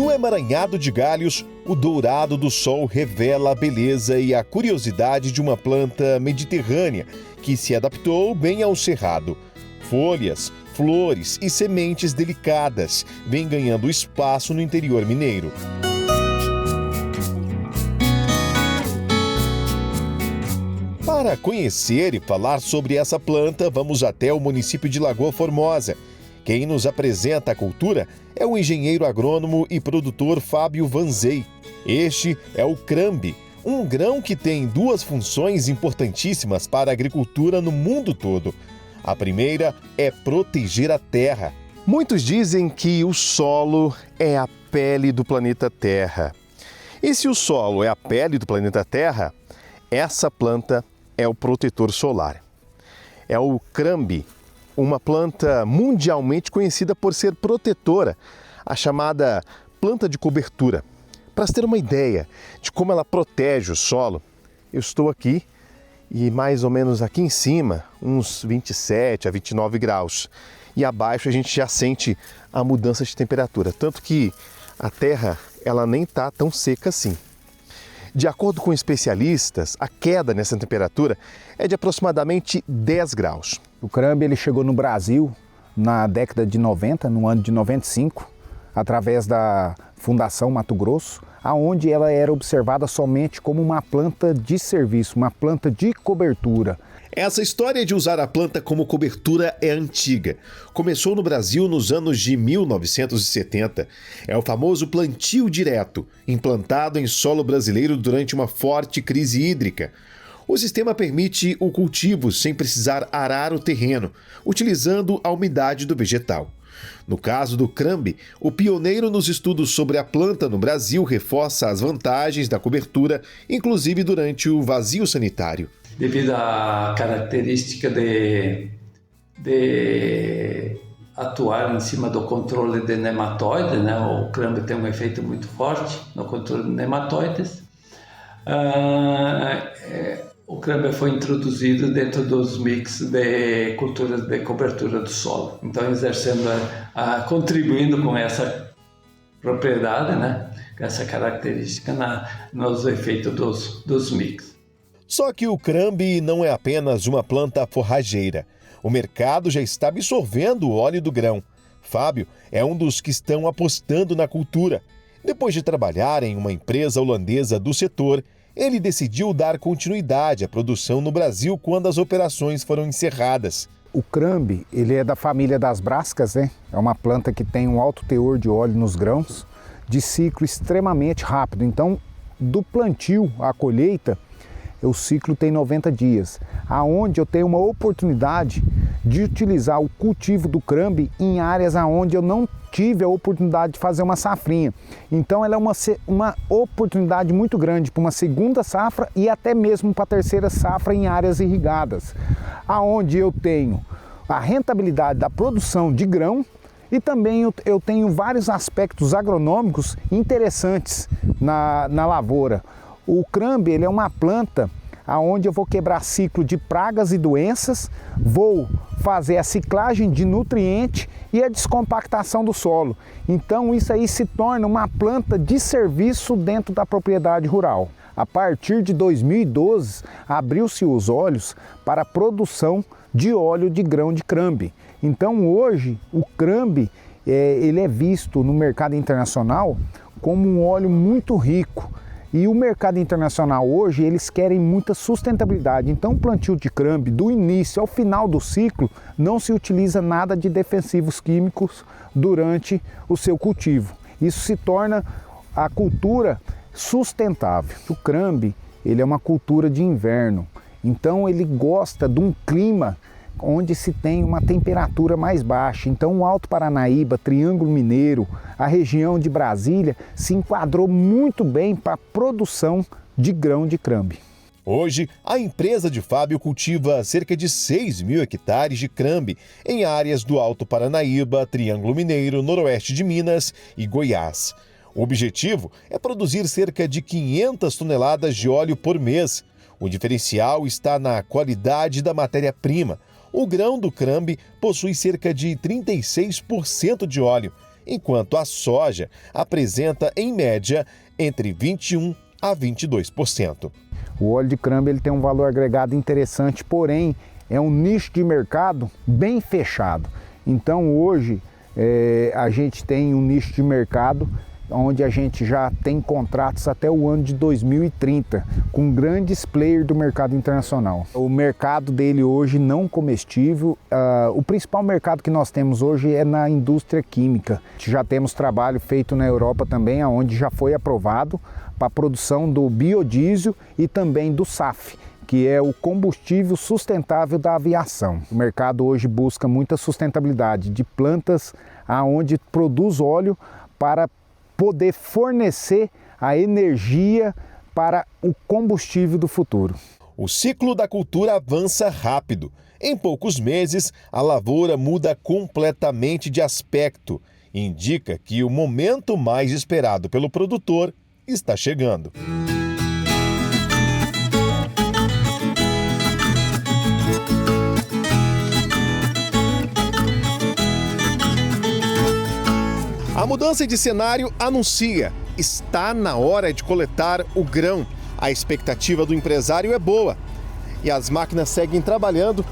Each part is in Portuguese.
No emaranhado de galhos, o dourado do sol revela a beleza e a curiosidade de uma planta mediterrânea que se adaptou bem ao cerrado. Folhas, flores e sementes delicadas vêm ganhando espaço no interior mineiro. Para conhecer e falar sobre essa planta, vamos até o município de Lagoa Formosa. Quem nos apresenta a cultura é o engenheiro agrônomo e produtor Fábio Vanzei. Este é o crambe, um grão que tem duas funções importantíssimas para a agricultura no mundo todo. A primeira é proteger a terra. Muitos dizem que o solo é a pele do planeta Terra. E se o solo é a pele do planeta Terra, essa planta é o protetor solar. É o crambe, uma planta mundialmente conhecida por ser protetora, a chamada planta de cobertura. Para ter uma ideia de como ela protege o solo, eu estou aqui e mais ou menos aqui em cima, uns 27 a 29 graus. E abaixo a gente já sente a mudança de temperatura, tanto que a terra ela nem está tão seca assim. De acordo com especialistas, a queda nessa temperatura é de aproximadamente 10 graus. O crambe ele chegou no Brasil na década de 90, no ano de 95, através da Fundação Mato Grosso, aonde ela era observada somente como uma planta de serviço, uma planta de cobertura. Essa história de usar a planta como cobertura é antiga. Começou no Brasil nos anos de 1970. É o famoso plantio direto, implantado em solo brasileiro durante uma forte crise hídrica. O sistema permite o cultivo sem precisar arar o terreno, utilizando a umidade do vegetal. No caso do crambe, o pioneiro nos estudos sobre a planta no Brasil reforça as vantagens da cobertura, inclusive durante o vazio sanitário. Devido à característica de atuar em cima do controle de nematóides, né? O crambe tem um efeito muito forte no controle de nematóides. O crambe foi introduzido dentro dos mix de culturas de cobertura do solo, então exercendo, contribuindo com essa propriedade, né? Essa característica nos efeitos dos mix. Só que o crambe não é apenas uma planta forrageira. O mercado já está absorvendo o óleo do grão. Fábio é um dos que estão apostando na cultura. Depois de trabalhar em uma empresa holandesa do setor, ele decidiu dar continuidade à produção no Brasil quando as operações foram encerradas. O crambe, ele é da família das brásicas, né? É uma planta que tem um alto teor de óleo nos grãos, de ciclo extremamente rápido. Então, do plantio à colheita, o ciclo tem 90 dias, aonde eu tenho uma oportunidade de utilizar o cultivo do crambe em áreas aonde eu não tive a oportunidade de fazer uma safrinha. Então ela é uma oportunidade muito grande para uma segunda safra e até mesmo para a terceira safra em áreas irrigadas, aonde eu tenho a rentabilidade da produção de grão e também eu tenho vários aspectos agronômicos interessantes na lavoura. O crambe ele é uma planta onde eu vou quebrar ciclo de pragas e doenças, vou fazer a ciclagem de nutriente e a descompactação do solo. Então isso aí se torna uma planta de serviço dentro da propriedade rural. A partir de 2012, abriu-se os olhos para a produção de óleo de grão de crambe. Então hoje o crambe ele é visto no mercado internacional como um óleo muito rico. E o mercado internacional hoje, eles querem muita sustentabilidade. Então o plantio de crambe, do início ao final do ciclo, não se utiliza nada de defensivos químicos durante o seu cultivo. Isso se torna a cultura sustentável. O crambe, ele é uma cultura de inverno. Então ele gosta de um clima onde se tem uma temperatura mais baixa. Então o Alto Paranaíba, Triângulo Mineiro, a região de Brasília se enquadrou muito bem para a produção de grão de crambe. Hoje, a empresa de Fábio cultiva cerca de 6.000 hectares de crambe em áreas do Alto Paranaíba, Triângulo Mineiro, Noroeste de Minas e Goiás. O objetivo é produzir cerca de 500 toneladas de óleo por mês. O diferencial está na qualidade da matéria-prima. O grão do crambe possui cerca de 36% de óleo enquanto a soja apresenta, em média, entre 21% a 22%. O óleo de crâmbio ele tem um valor agregado interessante, porém é um nicho de mercado bem fechado. Então hoje a gente tem um nicho de mercado onde a gente já tem contratos até o ano de 2030 com grandes players do mercado internacional. O mercado dele hoje não comestível, o principal mercado que nós temos hoje é na indústria química. Já temos trabalho feito na Europa também, onde já foi aprovado para a produção do biodiesel e também do SAF, que é o combustível sustentável da aviação. O mercado hoje busca muita sustentabilidade de plantas aonde produz óleo para poder fornecer a energia para o combustível do futuro. O ciclo da cultura avança rápido. Em poucos meses, a lavoura muda completamente de aspecto. Indica que o momento mais esperado pelo produtor está chegando. A mudança de cenário anuncia: está na hora de coletar o grão. A expectativa do empresário é boa e as máquinas seguem trabalhando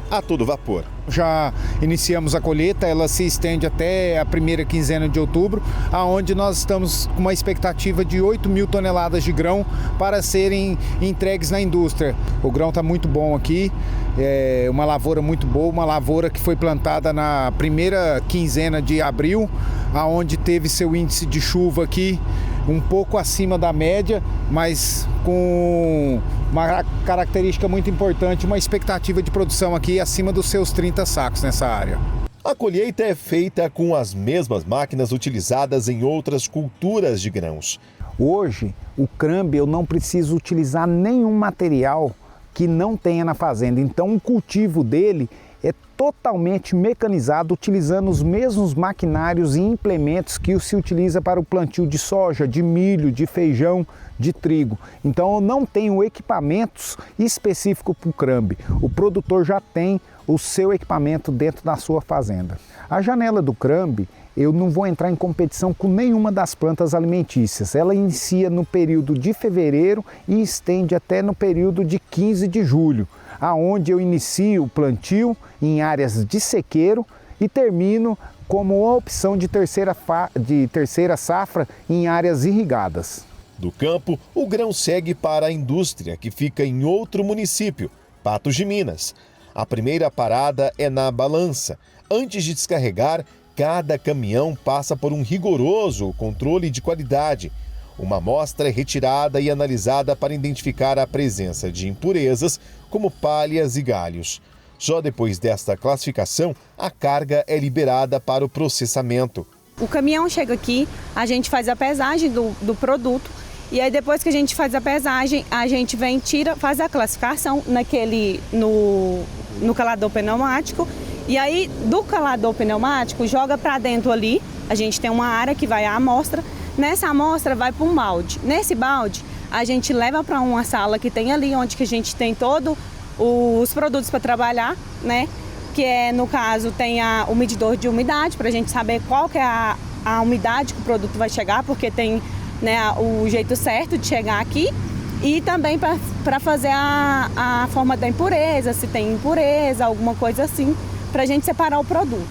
a todo vapor. Já iniciamos a colheita, ela se estende até a primeira quinzena de outubro, aonde nós estamos com uma expectativa de 8.000 toneladas de grão para serem entregues na indústria. O grão está muito bom aqui, é uma lavoura muito boa, uma lavoura que foi plantada na primeira quinzena de abril, aonde teve seu índice de chuva aqui um pouco acima da média, mas com uma característica muito importante, uma expectativa de produção aqui acima dos seus 30 sacos nessa área. A colheita é feita com as mesmas máquinas utilizadas em outras culturas de grãos. Hoje, o crâmbio eu não preciso utilizar nenhum material que não tenha na fazenda, então o cultivo dele é totalmente mecanizado, utilizando os mesmos maquinários e implementos que se utiliza para o plantio de soja, de milho, de feijão, de trigo. Então eu não tenho equipamentos específicos para o crâmbio. O produtor já tem o seu equipamento dentro da sua fazenda. A janela do crâmbio, eu não vou entrar em competição com nenhuma das plantas alimentícias. Ela inicia no período de fevereiro e estende até no período de 15 de julho, aonde eu inicio o plantio em áreas de sequeiro e termino como uma opção de terceira safra em áreas irrigadas. Do campo, o grão segue para a indústria, que fica em outro município, Patos de Minas. A primeira parada é na balança. Antes de descarregar, cada caminhão passa por um rigoroso controle de qualidade. Uma amostra é retirada e analisada para identificar a presença de impurezas, como palhas e galhos. Só depois desta classificação, a carga é liberada para o processamento. O caminhão chega aqui, a gente faz a pesagem do produto e aí depois que a gente faz a pesagem, a gente vem, faz a classificação no calador pneumático e aí do calador pneumático joga para dentro ali, a gente tem uma área que vai a amostra, nessa amostra vai para um balde. Nesse balde a gente leva para uma sala que tem ali, onde que a gente tem todos os produtos para trabalhar, né? Que é, no caso, tem o medidor de umidade, para a gente saber qual que é a umidade que o produto vai chegar, porque tem, né, o jeito certo de chegar aqui. E também para fazer a forma da impureza, se tem impureza, alguma coisa assim, para a gente separar o produto.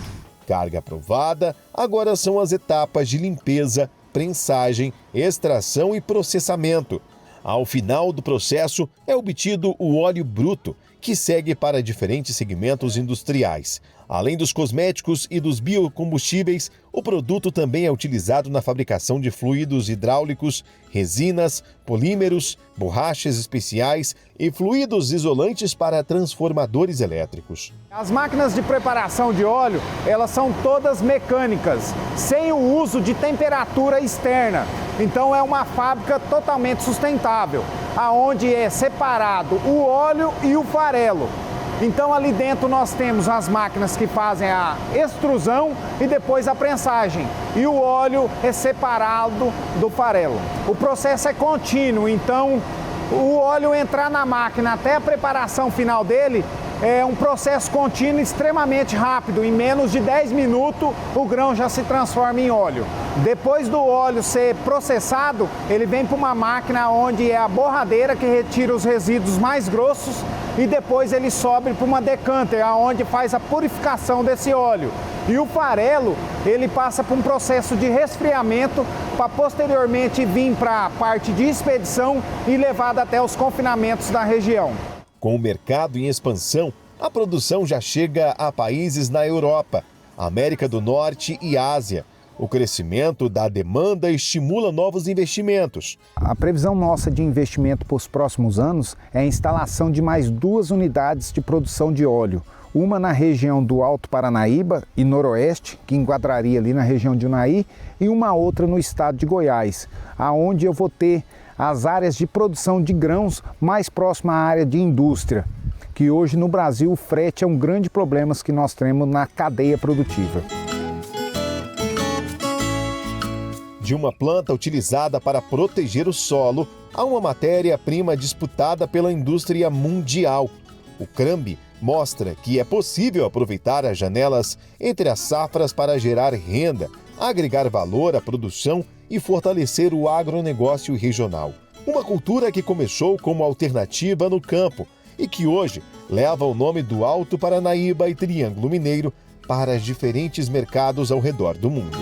Carga aprovada, agora são as etapas de limpeza, prensagem, extração e processamento. Ao final do processo é obtido o óleo bruto, que segue para diferentes segmentos industriais. Além dos cosméticos e dos biocombustíveis, o produto também é utilizado na fabricação de fluidos hidráulicos, resinas, polímeros, borrachas especiais e fluidos isolantes para transformadores elétricos. As máquinas de preparação de óleo, elas são todas mecânicas, sem o uso de temperatura externa. Então é uma fábrica totalmente sustentável, aonde é separado o óleo e o farelo. Então ali dentro nós temos as máquinas que fazem a extrusão e depois a prensagem. E o óleo é separado do farelo. O processo é contínuo, então o óleo entrar na máquina até a preparação final dele é um processo contínuo extremamente rápido. Em menos de 10 minutos, o grão já se transforma em óleo. Depois do óleo ser processado, ele vem para uma máquina onde é a borradeira que retira os resíduos mais grossos e depois ele sobe para uma decanter, onde faz a purificação desse óleo. E o farelo, ele passa por um processo de resfriamento para posteriormente vir para a parte de expedição e levado até os confinamentos da região. Com o mercado em expansão, a produção já chega a países na Europa, América do Norte e Ásia. O crescimento da demanda estimula novos investimentos. A previsão nossa de investimento para os próximos anos é a instalação de mais 2 unidades de produção de óleo. Uma na região do Alto Paranaíba e Noroeste, que enquadraria ali na região de Unai, e uma outra no estado de Goiás, aonde eu vou ter as áreas de produção de grãos mais próximas à área de indústria, que hoje no Brasil o frete é um grande problema que nós temos na cadeia produtiva. De uma planta utilizada para proteger o solo a uma matéria-prima disputada pela indústria mundial. O Crambe mostra que é possível aproveitar as janelas entre as safras para gerar renda, agregar valor à produção e fortalecer o agronegócio regional. Uma cultura que começou como alternativa no campo e que hoje leva o nome do Alto Paranaíba e Triângulo Mineiro para os diferentes mercados ao redor do mundo.